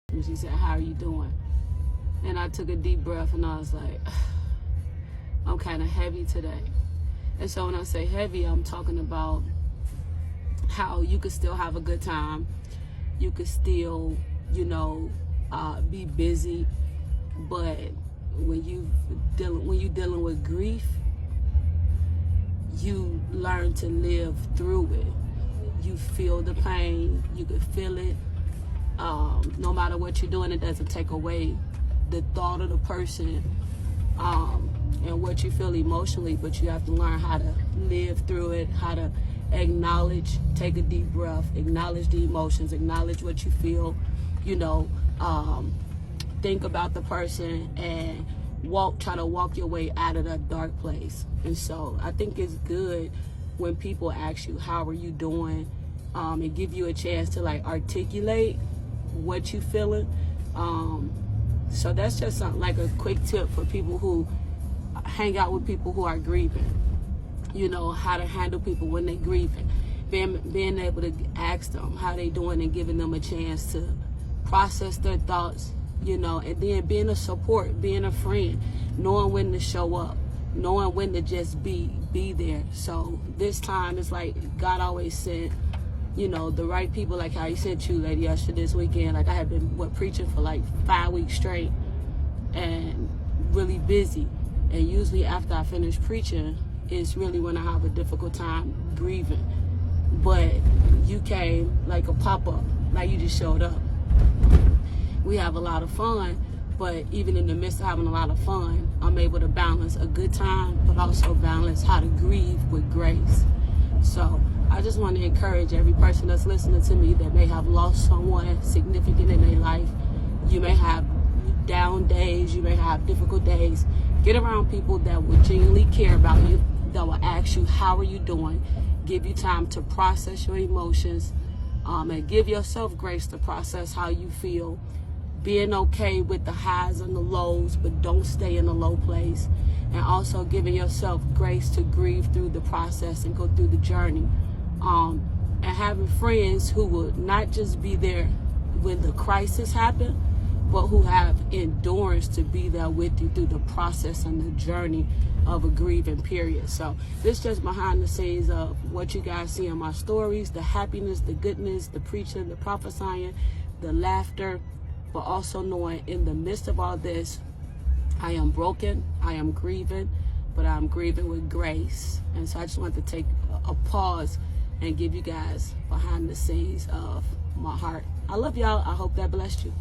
And she said, "How are you doing?" And I took a deep breath and I was like, I'm kind of heavy today. And so when I say heavy, I'm talking about how you could still have a good time. You could still, be busy. But when you're dealing with grief, you learn to live through it. You feel the pain. You can feel it. No matter what you're doing, it doesn't take away the thought of the person and what you feel emotionally, but you have to learn how to live through it, how to acknowledge, take a deep breath, acknowledge the emotions, acknowledge what you feel, think about the person and try to walk your way out of that dark place. And so I think it's good when people ask you, how are you doing? And give you a chance to articulate what you feeling. So that's just something, like a quick tip for people who hang out with people who are grieving. How to handle people when they're grieving. Being able to ask them how they doing and giving them a chance to process their thoughts, and then being a support, being a friend, knowing when to show up, knowing when to just be there. So this time it's like God always sent, the right people, like how he sent you, Lady Usher, this weekend. Like I had been preaching for 5 weeks straight and really busy. And usually after I finish preaching, it's really when I have a difficult time grieving. But you came like a pop-up, like you just showed up. We have a lot of fun, but even in the midst of having a lot of fun, I'm able to balance a good time, but also balance how to grieve with grace. So I just want to encourage every person that's listening to me that may have lost someone significant in their life. You may have down days, you may have difficult days. Get around people that will genuinely care about you, that will ask you, how are you doing? Give you time to process your emotions, and give yourself grace to process how you feel. Being okay with the highs and the lows, but don't stay in a low place. And also giving yourself grace to grieve through the process and go through the journey. And having friends who will not just be there when the crisis happens, but who have endurance to be there with you through the process and the journey of a grieving period. So this just behind the scenes of what you guys see in my stories, the happiness, the goodness, the preaching, the prophesying, the laughter, but also knowing in the midst of all this, I am broken, I am grieving, but I'm grieving with grace. And so I just want to take a pause and give you guys behind the scenes of my heart. I love y'all. I hope that blessed you.